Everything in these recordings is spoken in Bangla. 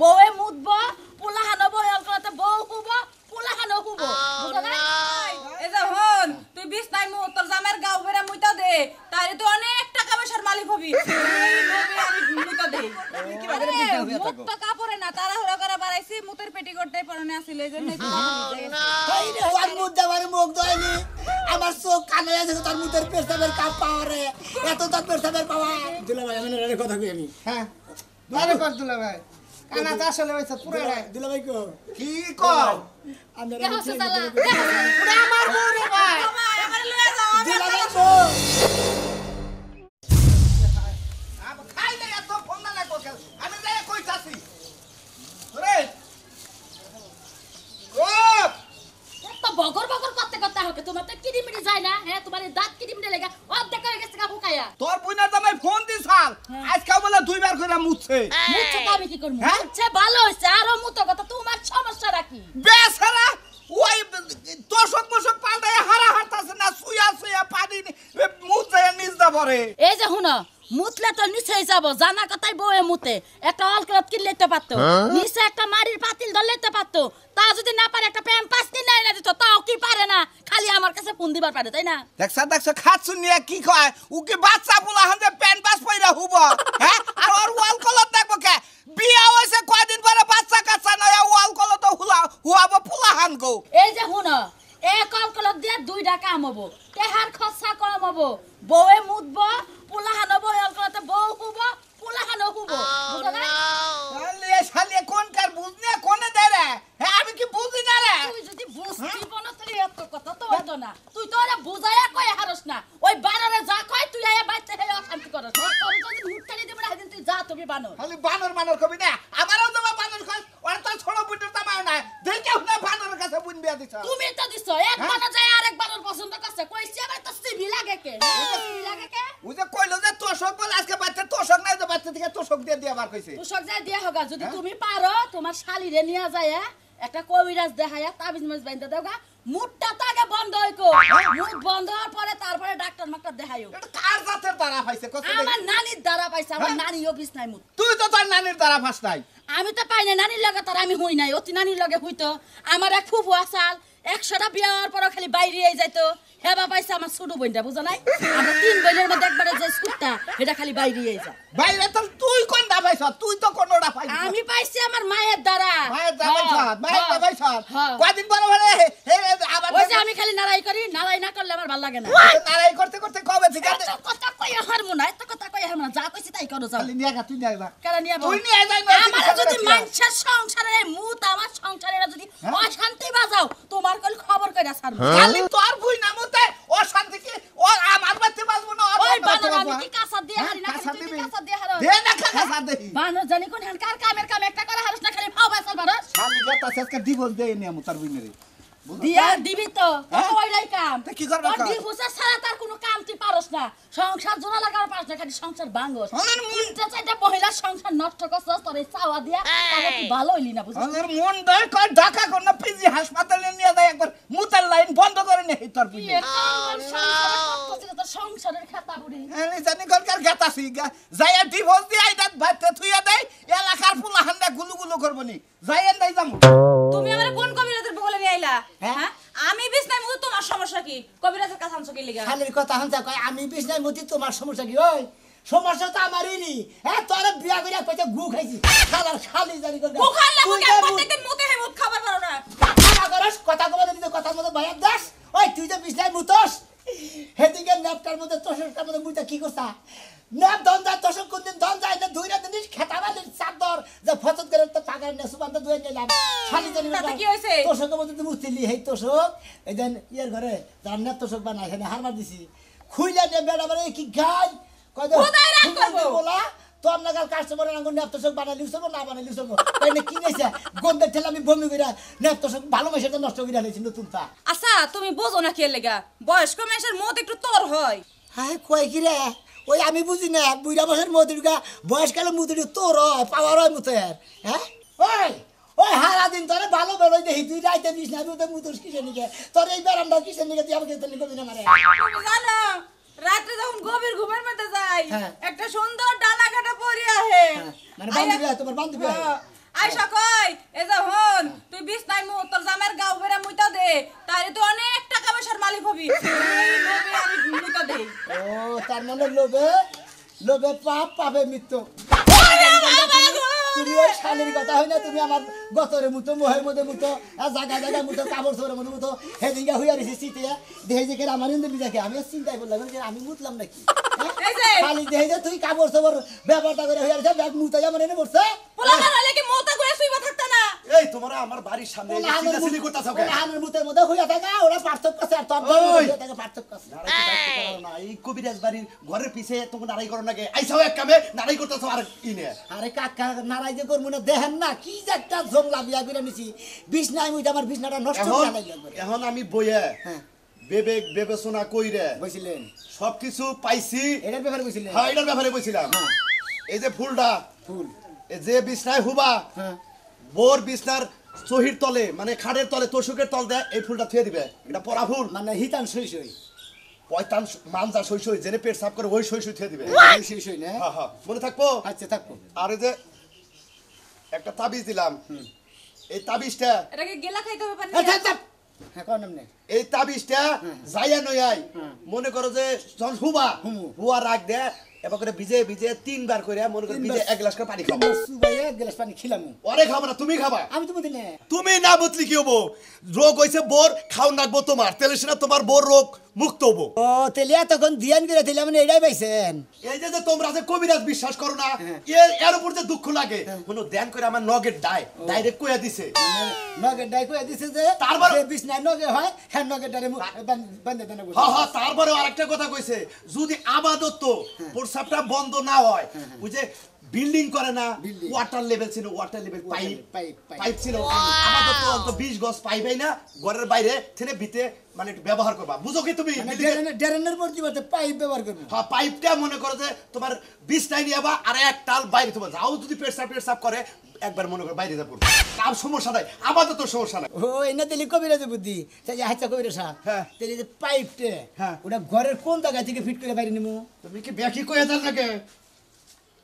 বউয়ে মুতবো পোলাহানো বয়ল করতে বউ হুবো পোলাহানো হুবো বুঝা না এই যে হন তুই বিষ নাই মু তোর জামের গাও বেরা মুইতা দে তারে তুই অনেক টাকা পয়সার মালিক হবি আমি মুইতা দে কি বাগরে মুখ হইয়া মুখ থাকো তো কাপড়ে না তারা হলো করে বাড়াইছি মুতের পেটিকোটটাই পরনে আছিল এইজন্য এই রে ওর মুখ দেওয়ার মুখ দয়নি আমার চোখ কানে আছে তোর মুখের পেছাবের কাপ পাওয়ারে এত তোর পেছাবের পাওয়া দিলা ভাই আমি রে কথা কই আমি হ্যাঁ ভালো কর দিলা ভাই কানা তো আসলে হইছে পুরাই দিলা ভাই কো কি কও আমি দেখো সালা পুরা আমার বউ রে ভাই আমার লয়ে যাও দিলা ভাই কো আব খাইলে এত ফোন না লাগবো কেন আমি যাই কইতাছি রে ও তো বগর বগর করতে করতে হবে তোমার তো কিডিমিডি যায় না হ্যাঁ তোমার এই দাঁত কিডিমিডি লাগা অর্ধেক হয়ে গেছে কাকু কায়া তোর বুইনা জামাই ফোন দিছাল আজকে বলে দুইবার করে মুছছে মুচ্ছে তো আমি কি করব হ্যাঁ? মুচ্ছে ভালো হইছে আরো মুতো কথা তোমার সমস্যা রাখি বেসারা ওই তোষক মোষক পাল্টায় হারা হারতাছে না সুয়া সুয়া পানি মুছে নিজ দা পরে এই যে হুনো মুতলে তো নিচেই যাব জানা কথাই বউয়ে মুতে একটা অলক্রত কিনলেতে পারতো নিচে একটা মারির পাতিল ধরলেতে পারতো তা যদি না পারে একটা প্যাম্পাস কিনে এনে দিত তাও কি পারে না খালি আমার কাছে ফোন দিবার পারে তাই না দেখছ খাচ্ছু নিয়ে কি কয় উকি বাচ্চা পোলা হাতে প্যান পাস পইরা হুব হ্যাঁ আর ওর ওয়াল কলর দেখবো কে বিয়া হইছে কয়দিন পরে বাচ্চা কাচ্চা নয় ওয়াল কলর তো হুয়াবো পোলা হান গো এই যে হুনো এক অলক্রত দিয়ে দুইটা কাম হবো তেহার খরচা কম হবো বউয়ে মুতবো পোলাহানো বই অলক্রতে বউ হুবো পোলাহানো হুবো বুঝা না শালিয়ে শালিয়ে কোন কার বুঝনে কোনে দে রে হ্যাঁ আমি কি বুঝি না রে তুই যদি বুঝতি বনা তুই এত কথা তো হতো না তুই তো ওরা বুঝাইয়া কই হারস না ওই বানরে যা কয় তুই আয়া বাইতে হে অশান্তি করস তোর যদি মুখ কালি দিবি না সেদিন তুই যা তুমি বানর খালি বানর কবি না আমারও তোমার বানর কয় ওর তো ছোট বুইটার তামাও না দেখে না বানরের কাছে বুন বিয়া দিছ তুমি তো দিছো এক বানর যায় আরেক বানর পছন্দ করছে কইছি আবার তো সিবি লাগে কে সিবি লাগে কে ও যে কইলো যে তোষক বল আজকে বাচ্চা তোষক নাই তো বাচ্চা থেকে তোষক দিয়ে দিয়ে বার কইছে তুষক যায় দিয়া হোগা যদি তুমি পারো তোমার শালিরে নিয়া যায় একটা কবিরাজ দেখায়া তাবিজ মাছ বাইন্দা দেওগা মুটটা তো আগে বন্ধ হইকো মুট বন্ধ হওয়ার পরে তারপরে ডাক্তার মাক্তার দেখাইও এটা কার জাতের দ্বারা পাইছে কত আমার নানির দ্বারা পাইছে আমার নানিও বিছনাই মুত তুই তো তোর নানির দ্বারা ফাস নাই আমি তো পাই না নানির লগে তার আমি হই নাই অতি নানির লগে হইতো আমার এক ফুফু আসাল 100টা বিয়ার পর খালি বাইরে যাইতো হেবা পাইছে আমার ছোট বোনটা বুঝা নাই আমরা তিন বোনের মধ্যে একবারে যে সুটটা এটা খালি বাইরে যায় বাইরে তো তুই কোন দা পাইছ তুই তো কোনটা পাইছ আমি পাইছি আমার মায়ের দ্বারা মায়ের দা পাইছ মায়ের দা পাইছ হ্যাঁ। কয়দিন পরে পরে আবার ওই যে আমি খালি নাড়াই করি নাড়াই না করলে আমার ভালো লাগে না নারাই করতে করতে কবে থেকে এত কথা কই হারমু না এত কথা কই হারমু না যা কইছি তাই করো যাও খালি নিয়ে গা তুই নিয়ে যা কেন নিয়ে তুই নিয়ে যাই আমার যদি মানুষের সংসারে মুত আমার সংসারে যদি অশান্তি বাজাও তোমার কোন খবর কইরা ছাড়বো খালি তোর বুই না মতে ও শান্তি কি ও আমার বাচ্চা বাজবো না ওই বানর আমি কি কাঁচা দিয়ে হারি না কাঁচা খালি তুই দিবি। কাঁচা দিয়ে হারো দে না কাকা দেই বানর জানি কোন হানকার কামের কাম একটা করে হারস না খালি ফাও বাসাল বারস খালি কথা শেষকে ডিভোর্স দেই নি আমি তোর বুইনে রে দিয়া দিবি তো ওইলাই কাম তা কি করবা কাম? ডিভোর্স ছাড়া তার কোনো কাম তুই পারস না সংসার জোড়া লাগার পারস না খালি সংসার ভাঙস আমার মন তিনটা চারটা মহিলা সংসার নষ্ট করছস তোর এই চাওয়া দিয়া তাহলে তুই ভালো হইলি না বুঝছিস আমার মন দেয় কয় ঢাকা কোন পিজি হাসপাতালে নিয়ে যায় একবার মুতার লাইন বন্ধ করে নে তোর বুইনে তোর সংসারের খাতা বুড়ি আমি জানি কলকার গাতাছি যাইয়া ডিভোর্স দি আইদাত ভাতে থুইয়া দেই এলাকার পোলা হান্ডা গুলুগুলু করবনি যাইয়া নাই যামু তুমি আমারে কোন কবিরাজের বগলে নিয়ে আইলা হ্যাঁ? হ্যাঁ আমি বিষ নাই মু তোমার সমস্যা কি কবিরাজের কাছে আনছো কি লাগা খালির কথা হানতা কয় আমি বিছনায় মতি তোমার সমস্যা কি ওই সমস্যা তো আমারই নি হ্যাঁ তোর বিয়া করে কইতে গু খাইছি খালার খালি জানি কর বুখার লাগো কেন প্রত্যেকদিন মুতে হে মুত খাবার পারো না কথা করস কথা কবে দিতে কথা মতো বাইরে দাস ওই তুই যে বিছনায় মুতস হেদিকে ন্যাপটার মধ্যে তোষকটার মধ্যে মুইতা কি করছা ন্যাপ দন যায় তোষক কোন দিন দন যায় না দুইটা জিনিস খেতাবালির চাদর যে ফসত করে তো টাকার নে সুবান্ত দুই নিলাম খালি জানি তাতে কি হইছে? তোষকের মধ্যে তুই মুতিলি হেই তোষক এই দেন ইয়ার ঘরে জান্নাত তোষক বানাই এখানে হারবার দিছি খুইলা দে বেড়া মানে কি গাই কয় দে খোদাই রাগ করবো। বলা তোর নাগাল কাস্টমারের আঙ্গুল ন্যাপ তোষক বানাইলি সব না বানাইলি সব কইনে কি নেছে গন্ধের ঠেলা আমি বমি কইরা ন্যাপ তোষক ভালোবাসা তো নষ্ট কইরা লইছি নতুন তা আচ্ছা তুমি বোঝো না কি লাগা বয়স্ক মানুষের মত একটু তোর হয় হাই কয় কি রে ওই আমি বুঝি না বুড়া বয়সের মধুরিকা বয়সকালে মধুরি তোর হয় পাওয়ার হয় মুতের হ্যাঁ ওই ওই হারা দিন তোরে ভালো বেলো দেখি তুই রাইতে দিস না তুই মুতুস কিসের নিকে তোর এই বেড়ামটা কিসের নিকে তুই আমাকে তোর নিকে না মারে তুমি জানো রাতে যখন গভীর ঘুমের মধ্যে যাই হ্যাঁ। একটা সুন্দর ডানা কাটা পরি আহে মানে বান্ধবী হয়, তোমার বান্ধবী হয়। আইসা কই এই যে হন তুই বিছনায় মু তোর জামাইয়ের গাও বেরা মুইতা দে তাইরে তুই অনেক টাকা পয়সার মালিক হবি এই লোভে আমি মুইতা দেই ও তার মানে লোভে লোভে পাপ পাবে মৃত্যু তুমি ওই শালির কথা হয় না তুমি আমার গতরে মুতো মোহের মধ্যে মুতো জায়গা জায়গা মুতো কাপড় চোরের মধ্যে মুতো হেদিনকে হইয়া রয়েছে শীতে দেখে যে আমার ইন্দু বিজাকে আমি চিন্তাই করলাম যে আমি মুতলাম নাকি খালি দেখে যে তুই কাপড় চোর ব্যবহারটা করে হইয়া রয়েছে ব্যাগ মুতো যেমন এনে পড়ছে পোলাপান হলে কি মোতা করে শুইবা থাকতা না এই তোমরা আমার বাড়ির সামনে চিল্লাচিল্লি করতেছো কেন? হানের মুতের মধ্যে হইয়া থাকা ওরা পার্থক্য আছে আর তোর হইয়া থাকা পার্থক্য আছে নারাই তো থাকতে পারো না। এই কবিরাজ বাড়ির ঘরের পিছে তোমরা নারাই করো নাকি? আইসাও এক কামে নারাই করতেছো আর ইনে। আরে কাকা নারাই যে করবো না দেখেন না কি যে একটা জংলা বিয়া করে নিছি বিছনায় মুইতে আমার বিছনাটা নষ্ট এখন করে লাগবে এখন আমি বইয়ে হ্যাঁ বিবেক বিবেচনা কইরে বুঝলেন সবকিছু পাইছি। এটার ব্যাপারে বুঝলেন হ্যাঁ এটার ব্যাপারে বলছিলাম। এই যে ফুলটা ফুল এই যে বিছনায় হুবা হ্যাঁ বোর বিছনার চহির তলে মানে খাটের তলে তোষকের তল দেয় এই ফুলটা থুয়ে দিবে। এটা পরা ফুল মানে হিতান সই সই পয়তান মানজা সই সই জেনে পেট সাফ করে ওই সই সই থুয়ে দিবে। সই সই না হ্যাঁ হ্যাঁ মনে থাকবো। আচ্ছা থাকবো আর এই যে একটা তাবিজ দিলাম এই তাবিজটা এটা কি গেলা খাইতে হবে পানি আচ্ছা আচ্ছা হ্যাঁ কোন নাম নেই এই তাবিজটা যাইয়া নয়াই মনে করো যে যখন হুবা হুয়া রাখ দে এবার করে ভিজে ভিজে 3 বার করে মনে করো ভিজে 1 গ্লাস করে পানি খাবো। সুবাইয়ে এক গ্লাস পানি খেলাম ওরে খাবো না তুমি খাবা। আমি তো বুঝি না তুমি না বুঝলি কি হবো? রোগ হইছে বোর খাও নাকবো তোমার তেলে সেনা তোমার বোর রোগ মুক্ত হবো। ও তেলিয়া তখন ধ্যান করে দিলাম মানে এটাই পাইছেন এই যে যে তোমরা যে কবিরাজ বিশ্বাস করো না এর উপর যে দুঃখ লাগে কোনো ধ্যান করে আমার নগের ডাইরেক্ট কইয়া দিছে। নগের ডাই কইয়া দিছে যে তারপর- যে বিছনায় নগে হয় হ্যাঁ নগের ডারে বান্ধে দেন হ্যাঁ হ্যাঁ তারপরে আরেকটা কথা কইছে যদি আবাদত প্রস্রাবটা বন্ধ না হয় ওই যে বিল্ডিং করে না ওয়াটার লেভেল ছিল ওয়াটার লেভেল পাইপ পাইপ ছিল আবাদত অন্তত 20 গজ পাইবাই না ঘরের বাইরে থেকে ভিতে মানে একটু ব্যবহার করবা। বুঝো কি তুমি? ডেরেনের পরিবর্তে পাইপ ব্যবহার করবো হ্যাঁ পাইপটা মনে করো যে তোমার 20টাই নিয়ে যাবা আর এক তাল বাইরে তোমার যাও যদি পেটসাপ করে একবার মনে করো বাইরে যাবো আর সমস্যা নাই আপাতত সমস্যা নাই। ও এনে দিলি কবিরাজ বুদ্ধি তাই হাইচা কবিরা সাহেব হ্যাঁ। তাহলে যে পাইপটা হ্যাঁ। ওটা ঘরের কোন জায়গা থেকে ফিট করে বাইরে নিমু তুমি কি ব্যাকি কইয়া দেন নাকি?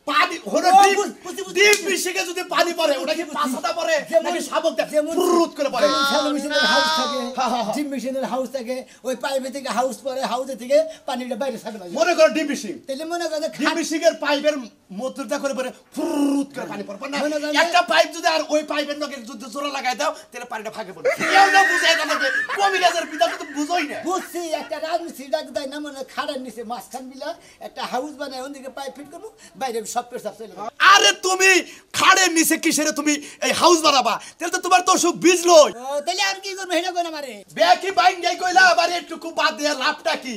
পানি হলো ও, ডিপ বুঝছি। ডিপ মিশিকে যদি পানি পড়ে ওটা কি পাছাটা পড়ে নাকি শাবক দেয় যেমন ফুরুত করে পড়ে? শ্যালো মেশিনের হাউস থাকে হ্যাঁ, হ্যাঁ, হ্যাঁ। জিম মেশিনের হাউস থাকে ওই পাইপে থেকে হাউস পরে হাউসে থেকে পানিটা বাইরে ছাড়ে লাগে মনে করো ডিপ মিশিং তাহলে মনে করে যে ডিপ মিশিং এর পাইপের মধ্যটা করে পড়ে ফুরুত করে পানি পড়ে না মনে করে- একটা পাইপ যদি আর ওই পাইপের নকে যদি জোড়া লাগাই দাও তাহলে পানিটা ফাঁকে পড়ে কেউ না বুঝাই না নাকি কবিরাজের পিতা তো বুঝোই না। বুঝছি একটা রাজমিস্ত্রি ডাক দেয় না মনে খাড়ার নিচে মাঝখান বিলা একটা হাউস বানায় ওদিকে পাইপ ফিট করবো বাইরে সব পেশাব চলে যাবে। আরে তুমি খাড়ের নিচে কিসের তুমি এই হাউস বানাবা তাহলে তো তোমার তো সুখ বিজলো ও তাহলে আর কি করবো হেটা কোন আমারে ব্যাকি বাইন গাই কইলা আবার একটু বাদ দেয়া লাভটা কি?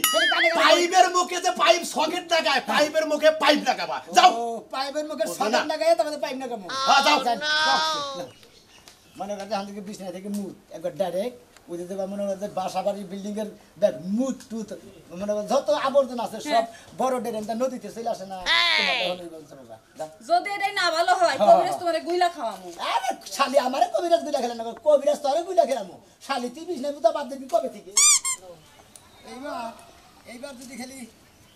পাইপের মুখে যে পাইপ সকেট লাগায় পাইপের মুখে পাইপ লাগাবা যাও। ও পাইপের মুখে ও, সাদা না। লাগায় তোমাদের পাইপ না কামো হ্যাঁ, যাও। মনে করছে আমাদের বিছনা থেকে মুখ একবার ডাইরেক্ট ওদের দেবা মনে করছে বাসা বাড়ি বিল্ডিং এর ব্যাগ মুখ টুত মনে করছে যত আবর্জনা আছে সব বড় ড্রেনটা নদীতে চলে আসে না তোমাদের হলে বলছে বাবা, যা। যদি এটাই না ভালো হয় হ্যাঁ, কবিরাজ হ্যাঁ। তোমারে গুইলা খাওয়ামু আরে শালি আমারে কবিরাজ গুলা খেলে না কবিরাজ তোরে গুলা খেলামো শালি তুই বিছনা তো বাদ দিবি কবে থেকে এইবার যদি খালি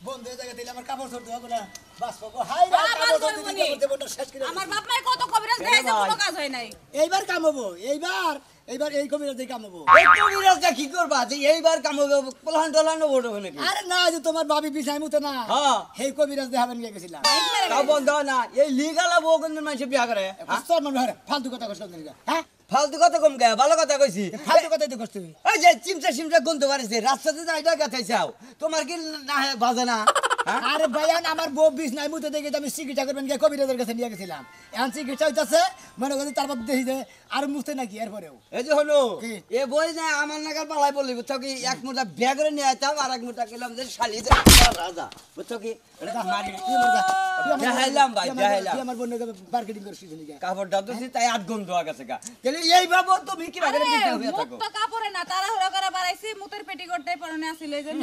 বন্ধ হয়ে যায় তাহলে আমার কাপড় চোর দেওয়া না বাস পাবো হাই রে কাপড় চোর দিতে করতে বড় শেষ করে আমার বাপ মায়ের কত কবিরাজ দেখাইছে কোনো কাজ হয় নাই এইবার কামাবো এইবার এই কবিরাজ দিয়ে কামাবো এই কবিরাজটা কি করবা যে এইবার কামবে প্লান টলান বড় হবে নাকি? আরে না যে তোমার ভাবি বিছাই মতো না হ্যাঁ। সেই কবিরাজ দেখাবেন গিয়ে গেছিলাম তা বন্ধ না এই লিগালা বউ কোন মানুষ বিয়া করে হ্যাঁ? তোর মনে হয় ফালতু কথা কষ্ট হ্যাঁ ফালতু কথা কম গে ভালো কথা কইছি ফালতু কথাই তো কষ্ট ওই যে চিমচা গন্ধ বাড়িছে রাস্তাতে যাইটা গাথাইছাও তোমার কি না বাজে না হ্যাঁ? আরে ভাইয়ান আমার বউ বিছনায় মুতে দেখে আমি চিকিৎসা করবেন গিয়ে কবিরাজের কাছে নিয়ে গেছিলাম এখন চিকিৎসা হইতাছে মনে করি তারপর দেখি যে আর মুছতে নাকি এরপরেও এই যে হলো কি? এ বই না আমার নাগাল পালাই বললি বুঝছো কি এক মোটা ব্যাগরে নিয়ে আইতাম আর এক মোটা গেলাম যে শালি যে রাজা বুঝছো কি মারি দেখাইলাম ভাই দেখাইলাম আমার বোনকে মার্কেটিং করছিস নাকি কাপড়টা ধুছি তাই 8 গন্ধ গেছে গা তাহলে এই ভাবো তুমি কি ভাবে বুঝতে হইয়া মুখ থাকো তো কাপড়ে না তাড়াহুড়া করে বাড়াইছি মুতের পেটিকোটটাই পরনে আছিল এই জন্য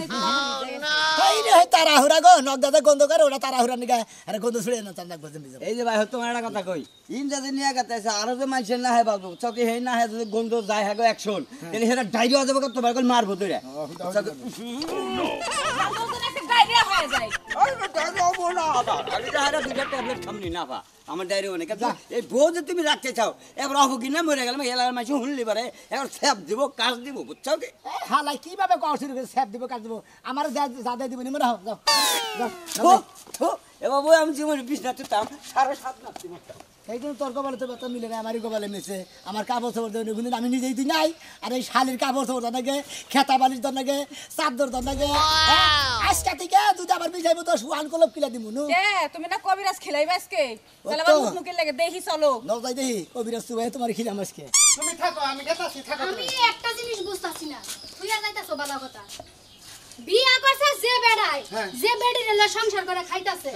এই রে তাড়াহুড়া গো নখ দাদা গন্ধ করে ওরা তাড়াহুড়া নিগা আরে গন্ধ ছুড়ে না তার নাক বাজে এই যে ভাই তোমার একটা কথা কই ইন্দাজে নিয়ে গেছে আরো যে মানুষের না হয় বাবু চকে হে না হয় যদি গন্ধ যায় হাগো অ্যাকশন তাহলে সেটা ডাইরিয়া যাবে তোমার কল মারবো তোরে ডায়রিয়া হয়ে যায় দুইটা ট্যাবলেট খামনি না পা আমার ডায়রি অনেক এই বউ যে তুমি রাখতে চাও এবার অফ কিনা মরে গেলাম এলাকার মানুষ শুনলি পারে এবার স্যাপ দিব কাজ দিব বুঝছো কি হালাই কিভাবে কষ্ট করে স্যাপ দিব কাজ দিব আমার যা দিব নি মনে হোক যাও এবার বই আমি জীবনে বিছনা তুতাম 7.5 নাচতে মারতাম এই জন্য তোর কপালে তো ব্যথা মিলে না আমারই কপালে মিশে আমার কাপড় চোপড় দেবেন কিন্তু আমি নিজেই দিই নাই আর এই শালির কাপড় চোপড় দনাকে খেতা বালির দনাকে চাদর দনাকে আজকে থেকে দুধ আবার বিছাইবো তো ওয়ান কলপ কিলা দিব নু তুমি না কবিরাজ খেলাইবে আজকে তাহলে আবার মুখ মুখে লাগে দেখি চলো নজাই দেহি কবিরাজ তুই তোমার খিলাম আজকে তুমি থাকো আমি গেতাছি থাকো আমি একটা জিনিস বুঝতাছি না তুই আর যাইতাছো বালা কথা বিয়া করছে যে বেড়ায় যে বেড়ি রেলে সংসার করে খাইতাছে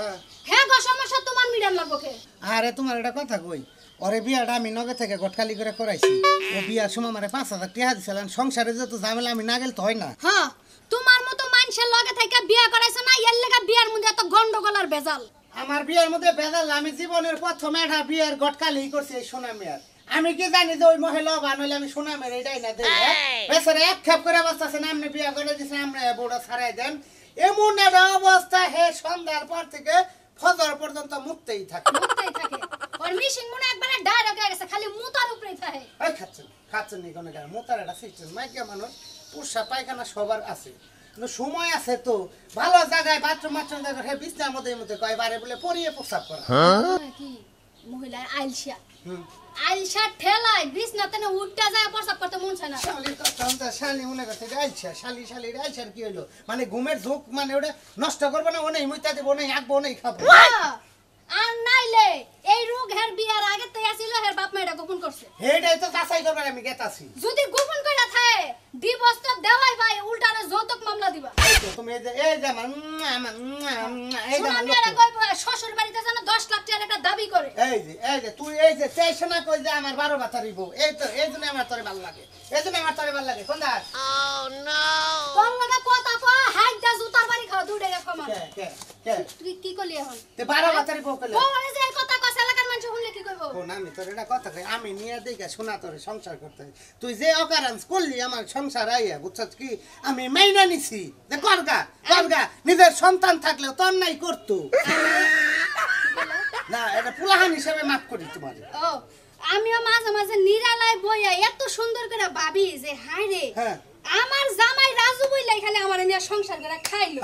হ্যাঁ গো সমস্যা তোমার মিডার লাগবো কে আরে তোমার একটা কথা কই ওরে বিয়াটা আমি নগে থেকে গটকালি করে করাইছি ও বিয়ার সময় আমারে 5,000 টাকা দিছিলেন সংসারে যত ঝামেলা আমি না গেল তো হয় না হ্যাঁ তোমার মতো মানুষের লগে থেকে বিয়া করাইছ না এর লাগা বিয়ার মধ্যে এত গন্ডগোল আর ভেজাল আমার বিয়ের মধ্যে বেজাল আমি জীবনের প্রথম একটা বিয়ের গটকালি করছি এই সোনা মেয়ার আমি কি জানি যে ওই মহিলা বানলে আমি সোনা মেরে এটাই না দেই বেচারা এক খেপ করে বসতাছে না আপনি বিয়া করে দিছেন আমরা বড় ছাড়াই দেন এমন একটা অবস্থা হে সন্ধ্যার পর থেকে ফজর পর্যন্ত মুততেই থাকে ওর মিশিং মনে একবারে ডাইরেক্ট হয়ে গেছে খালি মুতার উপরেই থাকে এই খাচ্ছেন নি কোনো গান মোতার একটা সিস্টেম মাইকে মানুষ পুষা পায়খানা সবার আছে কিন্তু সময় আছে তো ভালো জায়গায় বাথরুম জায়গায় হে বিছনার মধ্যে কয় বারে বলে পরিয়ে প্রস্রাব করে কি মহিলা আইলশা আইলশা ঠেলায় বিছনাতে না উঠটা যায় প্রস্রাব করতে মন চায় না শালি তো শালি মনে করছে আইছা শালি আইছার কি হলো মানে ঘুমের ঝোঁক মানে ওটা নষ্ট করবে না ওনেই মুইতা দেব ওনেই আঁকবো ওনেই খাবো আর নাইলে এই রোগ হের বিয়ার আগে তো আসিল হের বাপ মাইটা গোপন করছে হেডাই তো যাচাই করবার আমি গেতাছি যদি গোপন কইরা থাকে ডিভোর্স তো দেওয়াই ভাই উল্টারে যৌতুক মামলা দিবা তুমি এই যে আমার এই যে শোনা মেয়েরা কইবো শ্বশুর বাড়িতে যেন 10 লাখ টাকার একটা দাবি করে এই যে তুই এই যে চেষ্টা কই যে আমার 12 বাতারিব এই তো এই জন্য আমার তোরে ভালো লাগে এই জন্য আমার তোরে ভালো লাগে কোন দা তোর লগে কথা কয় হাইটা জুতার বাড়ি খাও দুইটা কমা কে তুই কি কইলি এখন তে 12 বাতারিব কইলে ও যে এই কথা কইছে এলাকার মানুষ শুনলে কি কইবো কোন আমি তোর এটা কথা কই আমি নিয়ে দেইগা শোনা তোরে সংসার করতে তুই যে অকারণ করলি আমার সংসার আইয়া বুঝছস কি আমি মাইনা নিছি যে করগা নিজের সন্তান থাকলেও তোর নাই করতো না এটা পুলাহান হিসেবে মাফ করি তোমার ও আমিও মাঝে মাঝে নিরালায় বইয়া এত সুন্দর করে ভাবি যে হাই রে আমার জামাই রাজু বইলাই খালি আমার নিয়ে সংসার করে খাইলো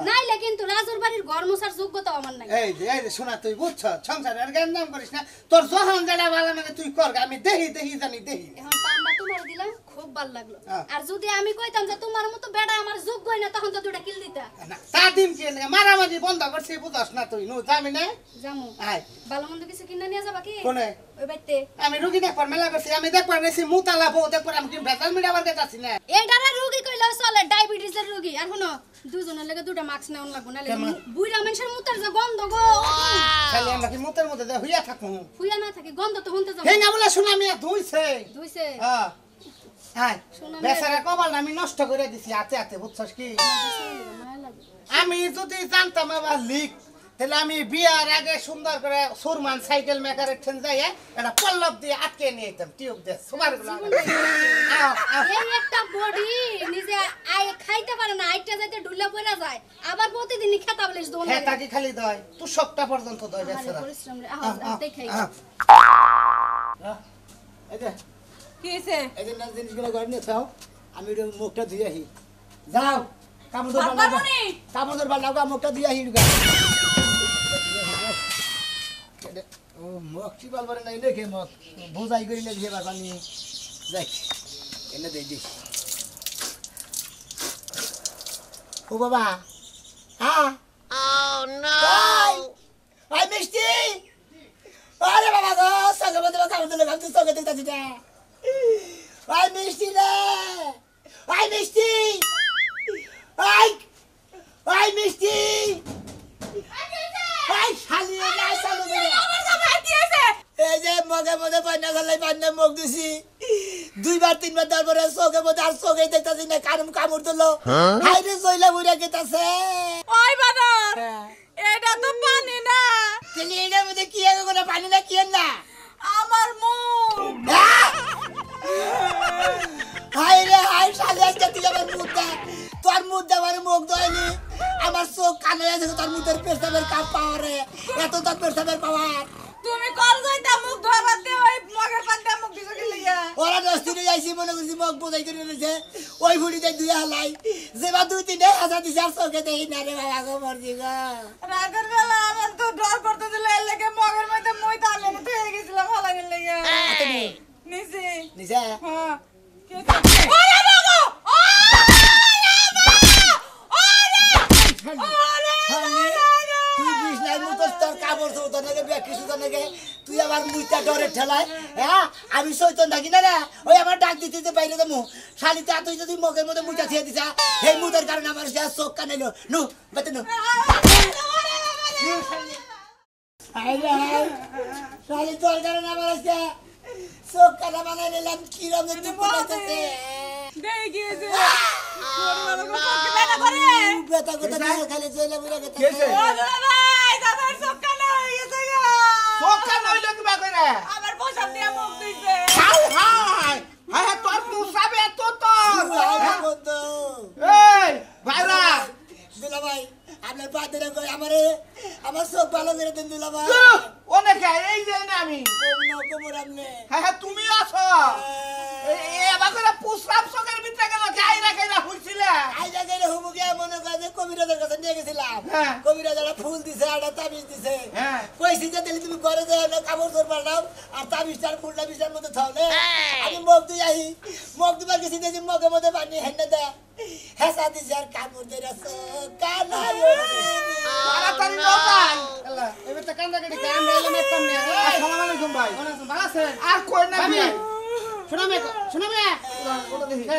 নাইলে কিন্তু রাজুর বাড়ির ঘর মোছার যোগ্যতা আমার নাই এই যে শোনা তুই বুঝছ সংসারের জ্ঞান নাম করিস না তোর যখন যেটা ভালো লাগে তুই কর আমি দেখি জানি এখন পান্ডা তোমার দিলাম খুব ভালো লাগলো আর যদি আমি কইতাম যে তোমার মতো বেড়া আমার যোগ্যই না তখন তো দুইটা কিল দিতা তা দিন কি মারামারি বন্ধ করছি বুঝছ না তুই নো যাবি না জামু আয় ভালো মন্দ কিছু কিনা নিয়ে যাবা কি কোনে ওই বাইতে আমি রুগী দেখবার মেলা করছি আমি দেখবার নেছি মুতালা বউ দেখবার আমি কি ভেজাল মিটাবার গেতাছি না এটারে রোগী কইলে চলে ডায়াবেটিসের রোগী আর শুনো দুজনের লাগে দুটো মাস্ক নেওয়া লাগবো নালে বুইড়া মানুষের মুতের যে গন্ধ গো খালি আমরা কি মুতের মধ্যে হইয়া থাকবো হুইয়া না থাকে গন্ধ তো শুনতে যাবো হেঙ্গা বলে শোনা মিয়া ধুইছে হ্যাঁ হাই বেচারা কপাল আমি নষ্ট করে দিছি হাতে বুঝছস কি আমি যদি জানতাম আবার লিক তাহলে আমি বিয়ার আগে সুন্দর করে সুরমান সাইকেল মেকারের ঠেন যাই একটা পল্লব দিয়ে আটকে নিয়ে যেতাম টিউব দিয়ে সুমার গুলো এই একটা বডি নিজে আই খাইতে পারে না আইটা যাইতে ঢুলা পড়া যায় আবার প্রতিদিনই খেতা বলিস দোন খেতা কি খালি দয় তুই সবটা পর্যন্ত দয় বেচারা পরিশ্রম রে আহ দেখাই এই যে কি হইছে এই যে জিনিসগুলো ঘরে নিয়ে যাও আমি ওই মুখটা ধুয়ে আসি যাও কামড় বানাও মুখটা ধুয়ে আসি ও মুখ কি বলবার নাই দেখে মুখ বোঝাই করিলে দিয়ে বাবানি দেখ এনে দেই দিস ও বাবা হ্যাঁ আই মিষ্টি আরে বাবা গো সঙ্গে বলতে কামড় দিলে ভাবছি সঙ্গে দেখতে যা আই মিষ্টি রে আই মিষ্টি আই মিষ্টি আই শালিয়ে না শালিয়ে আমার জামাই কি হইছে এই যে মগে পান্না গলাই পান্না মুখ দিছি দুইবার তিনবার তারপরে চোখে মধ্যে আর চোখে দেখতাছি না কামড় দিলো হাইরে জইলা বুড়া গেতাছে ওই বানর এটা তো পানি না তাহলে এটার মধ্যে কি আগে কোনো পানি না কি না আমার মুখ হাই রে হাই শালি আজকে তুই আমার মুখ দেখ তোর মুখ দেওয়ার মুখ দইনি আমার চোখ কানে আছে তোর মুখের পেশাবের কাপ পাওয়ারে এত তোর পেশাবের পাওয়ার তুমি কল যাইতা মুখ ধোয়াবার দে ওই মগের পান দে মুখ দিছো কি লাগিয়া ওরা দস্তিনে যাইছি মনে করছি মুখ বোঝাই করে রয়েছে ওই ফুড়িতে দুই হালাই যেবা 2-3 হাজার দিছে আর চোখে দেই না রে বাবা গো মরজি গো রাতের বেলা আমার তো ডর করতে দিল এর লাগে মগের মধ্যে মই তালে মতো হয়ে গেছিলাম হালাগের লাগে নিছি নিছে হ্যাঁ কি হচ্ছে ওরে বাবা তুই বিছনায় মুতস তোর কাপড় চোপড় নাকি ব্যাগ কিছু তো নাকি তুই আমার মুইটা ডরে ঠেলায় হ্যাঁ আমি শৈতন থাকি না ওই আমার ডাক দিতে যে বাইরে যাবো শালিতে তুই যদি মুখের মধ্যে মুইটা ছেড়ে দিছা এই মুদের কারণে আমার চোখ কানাইলো নু বেতে নু শালি তোর কারণে আমার চোখ কানা বানাই নিলাম কিরম দুঃখ লাগতেছে দেই গিয়েছে ওরে বাবা কি বেটা করে বেটা কথা না খালি চলে বুড়া কথা ও ভাই দাদার চক্কা না হয়ে গেছে গো চোখা নইলো কিবা করে আমার পোশাক দিয়ে মুখ দিছে হাই হাই হাই তোর মুসাবে এত তোর এই ভাইরা দুলা ভাই আপনার পাতে রাখো আমারে আমার সব ভালো করে দেন দুলা ভাই অনেকে এই যে না আমি কোমর আমনে হ্যাঁ হ্যাঁ তুমি আছো এবার করে পুষরাপ চোখের ভিতরে গেল গাইরা গাইরা হইছিলে আই জায়গায় হবু গিয়া মনে করে যে কবিরাজের কাছে নিয়ে গেছিলাম হ্যাঁ। কবিরাজ একটা ফুল দিছে একটা তাবিজ দিছে হ্যাঁ। কইছি যে দিলে তুমি ঘরে যাও না কাপড় চোর পাল্টাও আর তাবিজটার ফুলটা বিছার মধ্যে থাও আমি মুখ দিয়ে আহি মুখ দিবার গেছি দেখি মুখের মধ্যে পানি হেনে দেয় হেসা দিছে আর কাপড় দিয়ে রাখছো কানাই তাড়াতাড়ি নাও ভাই আল্লাহ এবার তো কান্দা কেটে কাম রাইলাম একদম না আসসালামু আলাইকুম ভাই ভালো আছেন আর কই না ভাবি ভাই শোনা মে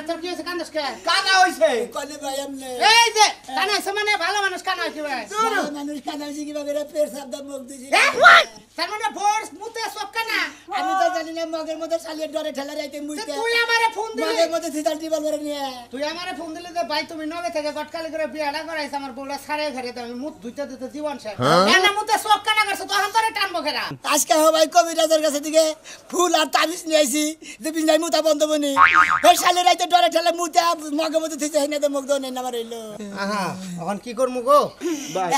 তোর কি হয়েছে কান্দাস কে কানা হইছে কলে ভাই আমনে এই যে কানা আছে মানে ভালো মানুষ কানা কি ভাই ভালো মানুষ কানাইছি কিভাবে রে পেট সাপ দা মুখ দিছি তার মানে ফোর্স মুতে সব কানা আমি তো জানি না মগের মধ্যে শালির ডরে ঠেলা যাইতে মুইতে তুই আমারে ফোন দিলি মগের মধ্যে সিজাল টিবাল করে নিয়ে তুই আমারে ফোন দিলি যে ভাই তুমি নবে থেকে গটকালি করে বিয়াটা করাইছ আমার বউটা সারে ঘরে তো আমি মুত ধুইতে দিতে জীবন শেষ কেন মুতে সব কানা করছ তখন তোরে টানবো কেরা আজকে ভাই কবিরাজের কাছে থেকে ফুল আর তাবিজ নিয়ে আইছি যে বিজলাই মুতা বন্ধ বনি ওই শালির রাইতে ডরে ঠেলা মুতা মগের মধ্যে থিছে হেনে তো মুখ দো নেই নামার হইলো আহা এখন কি করমু গো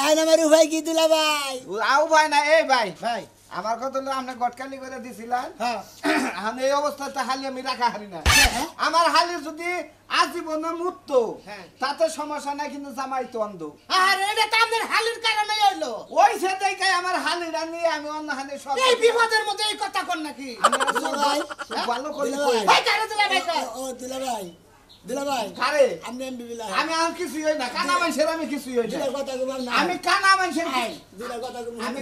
এই নামার উপায় কি দিলা ভাই আও ভাই না এই ভাই ভাই আমার কথা হলো আপনি গটকালি করে দিছিলেন হ্যাঁ আমি এই অবস্থাতে হালি আমি রাখা হারি না আমার হালির যদি আজীবন মুক্ত হ্যাঁ। তাতে সমস্যা নাই কিন্তু জামাই তো অন্ধ আর এটা তো আমাদের হালির কারণে হইলো ওই সেটাই আমার হালিরা নিয়ে আমি অন্য হালি সব এই বিপদের মধ্যে এই কথা কোন নাকি আমরা সব ভালো করে দিলা কই ভাই। ভাই কারে দিলা ভাই কর ও দিলা ভাই দিলা ভাই কারে আমি এমবি বিলা আমি আর কিছুই হই না কানা মানুষের আমি কিছুই হই না দিলা কথা কো বল না আমি কানা মানুষের দিলা কথা কো আমি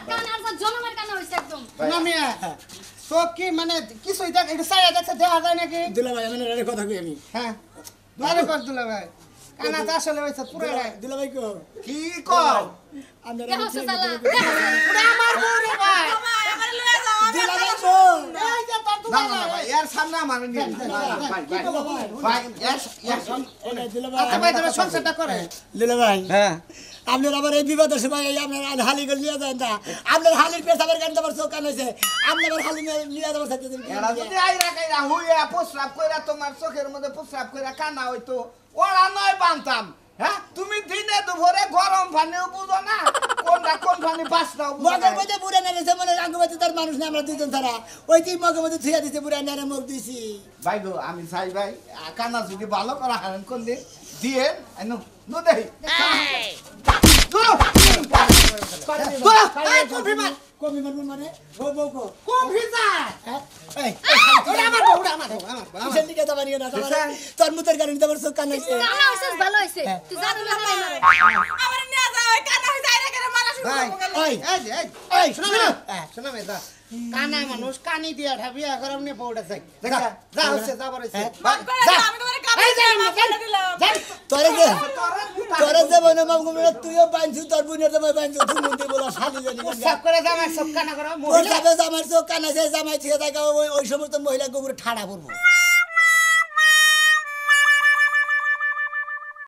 কানার যা জনমের কানা হইছে একদম না মিয়া সব কি মানে কিছুই দেখ এটা সাইয়া দেখতে দেওয়া যায় নাকি দিলা ভাই আমি রে কথা কই আমি হ্যাঁ আরে কর দিলা ভাই কানা তো আসলে হইছে পুরো রে দিলা ভাই কো কি কও আমরা দেখো সালা পুরো আমার বউ রে ভাই আমার লয়ে যাও দিলা ভাই কো এই যে তোর না দুলা না ভাই এর সামনে আমার নিয়ে ভাই এর দিলা ভাই আচ্ছা ভাই তুমি সংসারটা করে দিলা ভাই হ্যাঁ আপনার আবার এই বিপদের সময় আপনার হালি করে নিয়ে যান না আপনার হালির পেশাবের কারণে আমার চোখ কান হয়েছে আপনি আবার হালি নিয়ে যাবার সাথে এরা যদি আইরা কাইরা হুইয়া প্রস্রাব কইরা তোমার চোখের মধ্যে প্রস্রাব কইরা কানা হইতো ওরা নয় বানতাম হ্যাঁ তুমি দিনে দুপুরে গরম পানিও বুঝো না কোন পানি বাসনাও বুঝো না মগের মধ্যে বুড়া নেড়েছে মনে রাঙ্গবাতি তার মানুষ না আমরা দুজন ছাড়া ওই তুই মগের মধ্যে থুয়া দিছে বুড়া নেড়ে মুখ দিছি ভাই গো আমি চাই ভাই কানা যদি ভালো করা হারান করলে দিয়ে নো নো দেই কমি মারবো মানে বউ বউ কো এই ওটা আমার বউ আমার কিসের দিকে যাবা নিয়ে না তোর মুতের কারণে তোমার চোখ কান হয়েছে কানা হইছে ভালো হইছে তুই জানি না নাই মারে আমার নিয়ে যাও ওই কানা হই যায় রে করে মারা শুরু ভাই করবো এই এই এই শোনা না শোনা মে যা কানা মানুষ কানি দিয়া ঠাবিয়া গরম নিয়ে বউটা যাই দেখা যা হচ্ছে যা বড়ছে আমি তোমারে কাপড় দিয়ে দিলাম তোরে যে বনে মামগো মেরে তুইও বাঁধছু তোর বুনের জামাই বাঁধছু তুই মুন্দি বলা শালি জানি সব করে জামাই সব কানা করে ওর যাবে জামাই চোখ কান আছে জামাই থেকে থাকে ওই সমস্ত মহিলা গোবরে ঠাড়া পড়বো